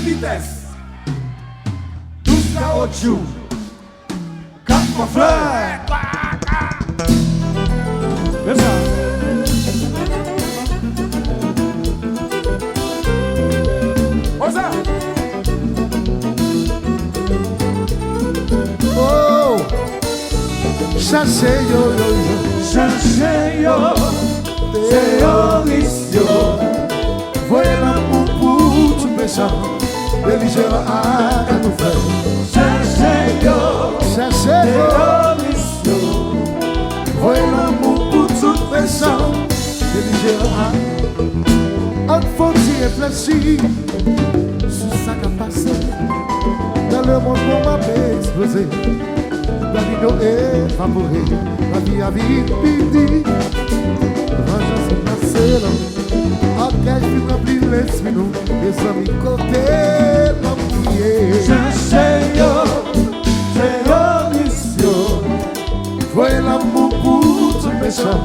vitesse. 12 caoutchouc. 4 fleurs. C'est ça. Oh, chassez yo yo yo, Chanchez yo, c'est Horatio. voyez l'amour pour tout méchant, belligérant à nous faire. Chanchez yo, Chassez c'est yo, Horatio. voyez l'amour pour tout méchant, belligérant à faut y réfléchir sur ça qui a passé. Dans le monde où m'a explosé, la vie nous est évaporée, la vie a vite fini. Vengeance est passée là, à quel film remplit l'esprit nous, les amis côté l'ambier. Chanchez yo, c'est Horatio. Voyez l'amour pour tout méchant,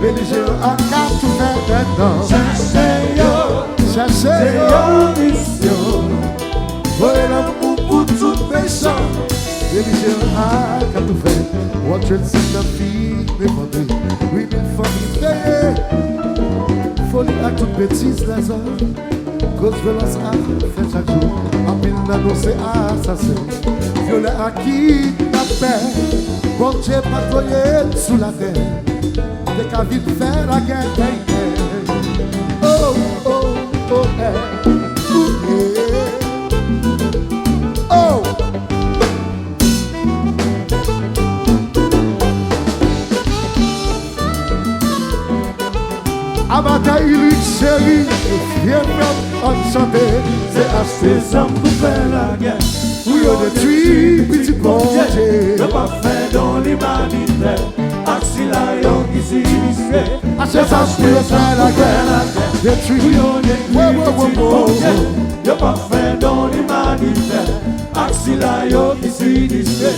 belligérant à quatre tout faire maintenant. Chanchez yo, Cherchez c'est yo, Horatio. voyez l'amour pour tout méchant, belligérant à quatre tout faire. Watch it, c'est la vie défendue, oui, mille familles payées. Folie à toute bêtise les hommes, cause violence à fait chaque jour. En pile d'annoncer assassin, violet à qui n'a paix. Bon Dieu patrouiller sous la terre, dès qu'à vite faire la guerre. Oh, oh, oh, eh, oh. À bataille, lui, chérie, viens enchanté. C'est acheter ça pour faire la guerre. Oui, on détruit, petit bon Dieu. Le pas fait dans les manifères. Axilayon qui s'y disait. Acheter ça pour faire la guerre. Détruit, Oui, on détruit petit bon Dieu. oh. Le pas fait dans les manifères. Axilayon qui s'y disait.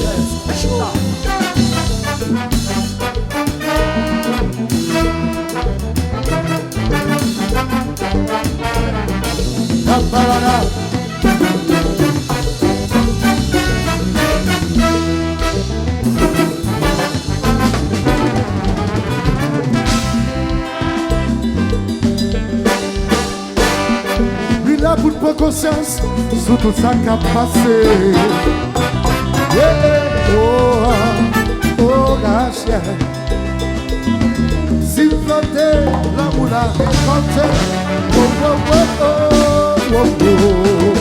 La parada. Lui là pour prendre conscience sur tout ça qui a passé. Yeah, oh, ah, oh, gosh, yeah. Si vous flottez, l'amour l'a récolté. Oh, oh, oh, oh, oh, oh.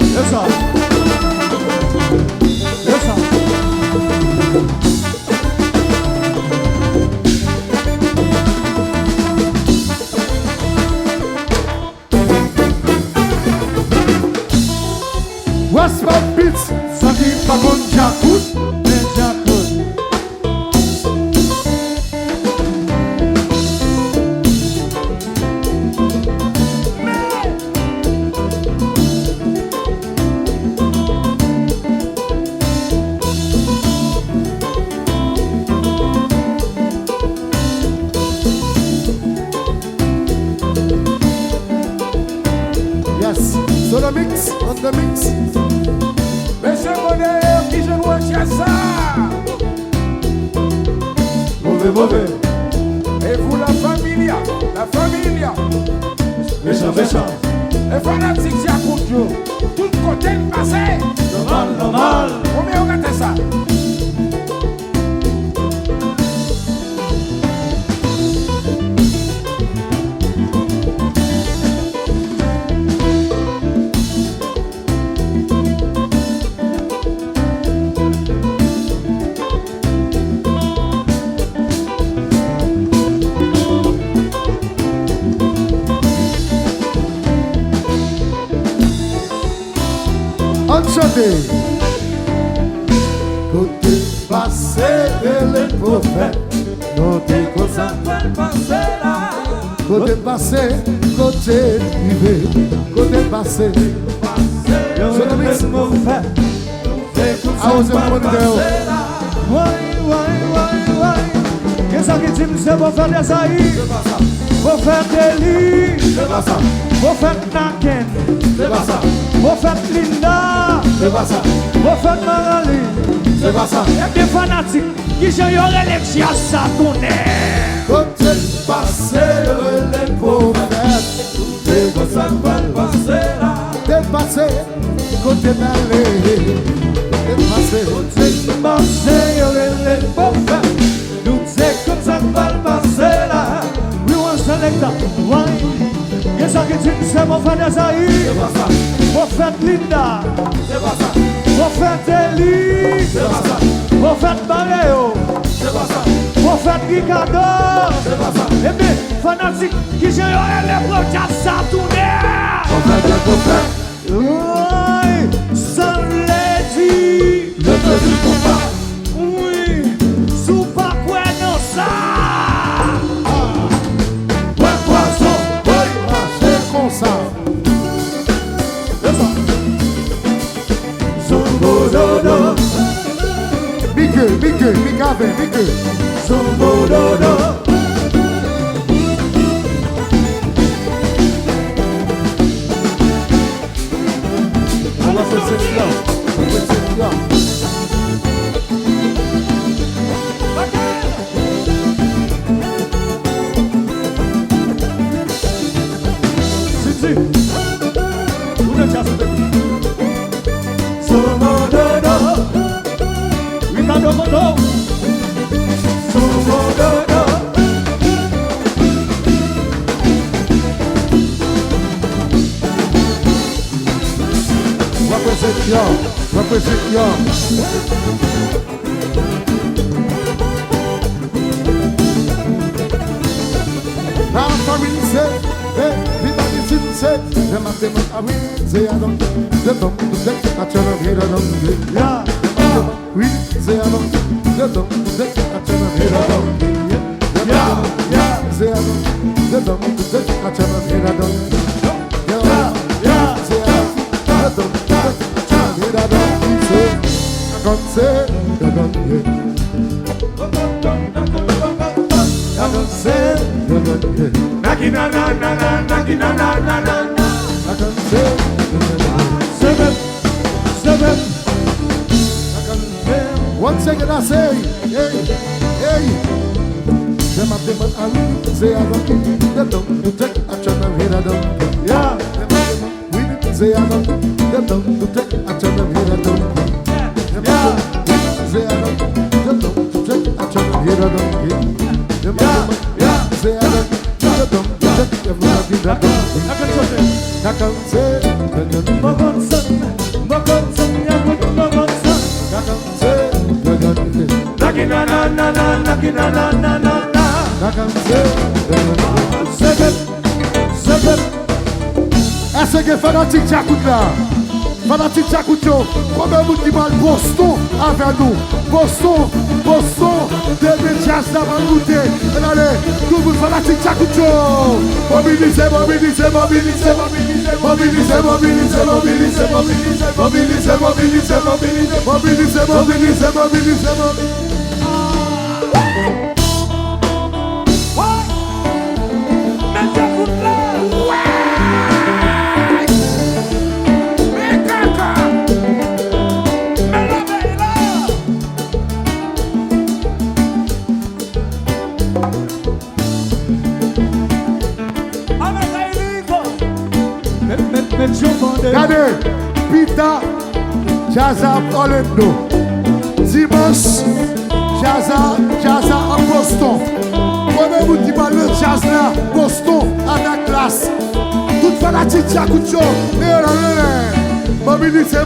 C'est ça. C'est ça. What's my beats? Ça dit pas qu'on j'écoute. Yes, so the mix, on the mix. Monsieur Bonheur qui je vois chez ça. Mauvais, mauvais. Et vous la familia, la familia. Méchant, méchant. Les fanatiques s'y accoutent. Tout côté de passé. Normal, normal. Combien on gâte ça? Enchanté. Côté passé de les prophètes, côté Ça peut passer là. côté passé, côté privé, côté passé. So the mix. I was in one girl. Qu'est-ce que tu me dis pour faire des saillies? Pour faire des lits? C'est pas ça, Pour faire naken? c'est pas ça, Pour c'est pas ça, Prophète Marali. c'est pas ça. Et des fanatiques qui j'ai eu l'élection à ça tourner. Côté passé, les prophètes, C'est comme ça qu'on va le passer là. dépassé, côté d'aller, dépassé. C'est passé, les prophètes. Nous c'est comme ça qu'on va le passer là. We want to select that. Why? Yes, I can c'est mon frère Azaï. C'est pas ça, Prophète Linda. c'est pas ça, Prophète Eli. c'est pas ça, Prophète Bareo. c'est pas ça, Prophète Ricardo. c'est pas ça. Et bien, fanatique qui j'ai eu les prophètes à tourner. Prophète, le prophète, Oui, ça l'est dit. le petit combat. Oui, sous pas quoi non ça. Ouais, poisson, ouais. C'est comme ça. Zombododo, Mickey, Mickey. zombododo. On va faire cette là. On va faire cette là. Si, vous ne cassez pas. Zombododo, Ricardo Moto. zombododo. On va faire cette là. On va faire cette là. La famille c'est, l'humanité c'est, le mathématique, ah oui, c'est un homme, le temps, à tu l'as bien dans Yeah. oui, c'est un homme, le temps, à tu l'as bien dans Yeah. c'est un homme, le temps, à tu l'as bien dans Yeah. c'est un homme, le temps, à tu l'as bien dans comme c'est, Naki na na na na, naki na na na na. Seven. Once again I say, hey, them up them up and say I don't need them don't take action of here I don't. Yeah. We say I don't them don't take action of here I don't. Yeah. Say I don't take action of here I don't. Yeah. Say I don't take action of here I don't. I can say, Mogonson, Mogonson. Naki na na na na, naki na na na na na. I can say, Seven. est-ce que fanatique t'écoute là? Fanatique t'écoute yo? Combien vous qui parlent Boston avec nous? Boston, début jazz là va goûter. Allez, tout le monde fanatique t'écoute yo? Mobilisez. Regardez, Pita, Jazza Orlando. Dimanche, Jazza à Boston. Comment vous dites le jazz là, Boston, à la classe. Toute fanatique, Tchakucho. Mobilisez.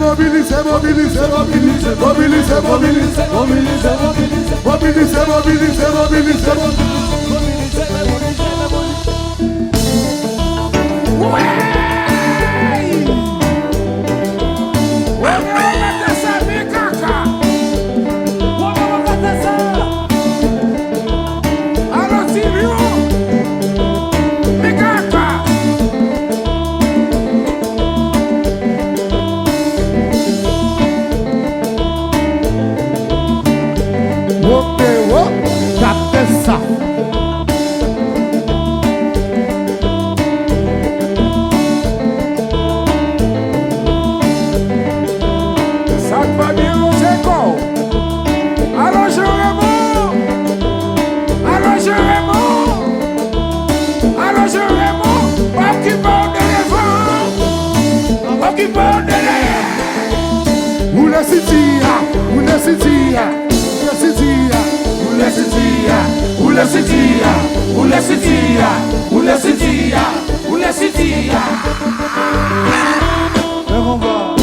on va.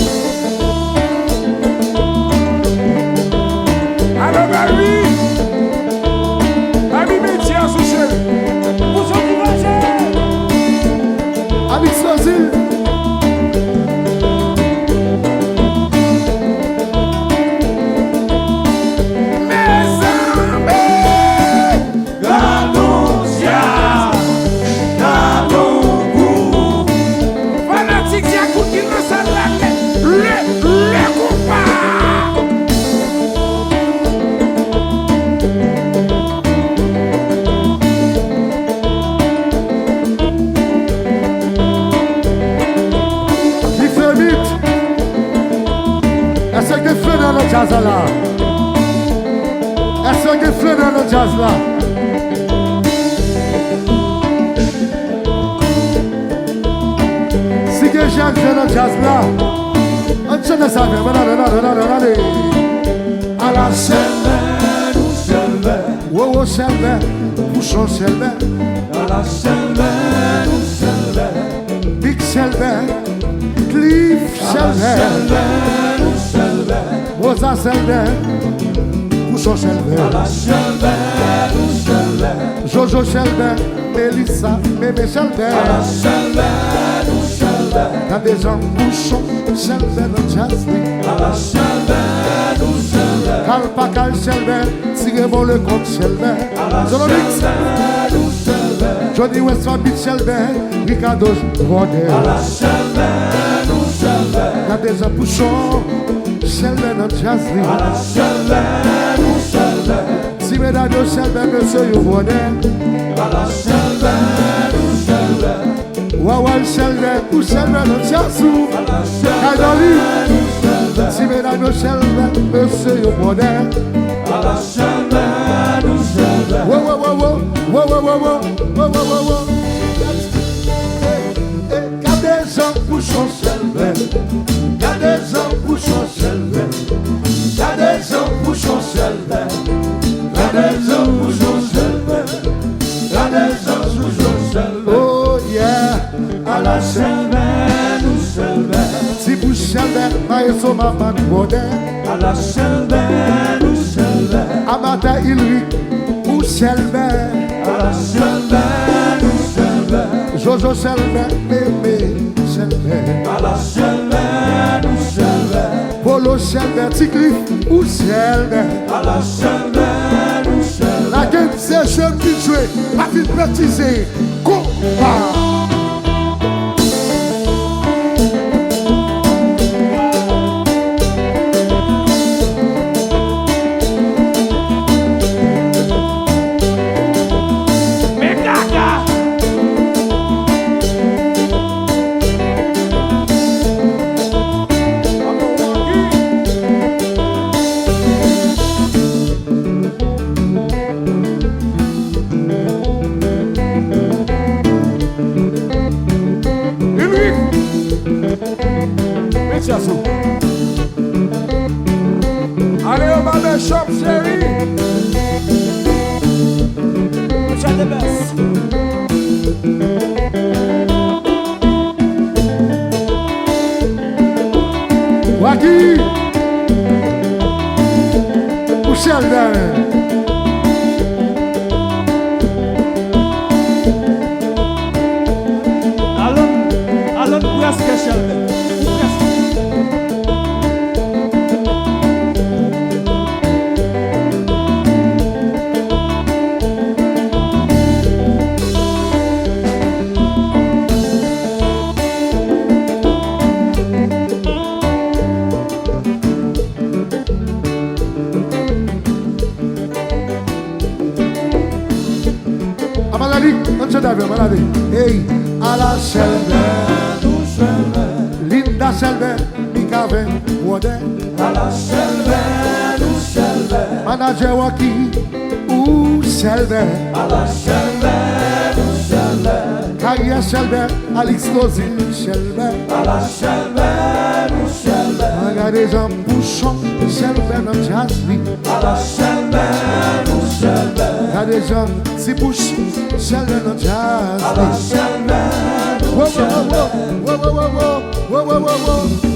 Alors, Babi métier à sous chéri. Vous encouragez. Avec Sosil. Jazz là. Est-ce que fleur dans le jazz là? Si que Jacques dans le jazz là, on tient ça bien. Allez. À la selle, wow selle, bouchon selle. À la selle, Big selle, Cliff selle. Rosa Selve, Bouchon Selve, Jojo Selve, Melissa, Mémé Selve, t'as des gens Bouchon Selve dans jazz. Calpacal Selve, tirez-moi le compte Selve, Zolomix, Johnny West Family Selve, Ricardo Rodé, t'as des gens Bouchon Selve dans jazz. Si mesdames yo Selve, monsieur yo bonnet. Wawal Selve, ou Selve dans jazz. Kaidoli. Si mesdames yo Selve, monsieur yo bonnet. Wow. Gardez gens bouchon Selve. Gardez gens bouchon Selve. Gardez gens bouchon Selve. Gardez gens bouchon Selve. Gardez gens bouchon Selve. Oh yeah. À la Selve, nous Selve. Si vous Selve, maïso maman moderne. à la Selve, nous Selve, Amata Ilric, ou Selve, à la Selve, nous Selve, Jojo Selve, Mémé Selve, à la Selve, nous Selve, Polo Selve, Tigri, ou Selve, à la Selve, nous Selve. la game c'est jeune qui joue, pas vite baptisé, combat. Allez au barber shop, chérie. Richard the best. Waki, ou Selve. Alon presque Selve. Hey, à la Selve, Linda Selve, Mikave, Wode, À la Selve, nous Selve, Manager Waki, ou Selve, à la Selve, nous Selve, Carrière Selve, Alex Lozi, Selve, à la Selve, nous Selve, Gade jan bouchon, sel ben am jazz li. ala shelben, ou shelben, Gade jan si bouche, sel ben am jazz ala li. shelben, ou Wow, wow, shelben. wow, wow, wow, wow, wow, wow, wow, wow, wow.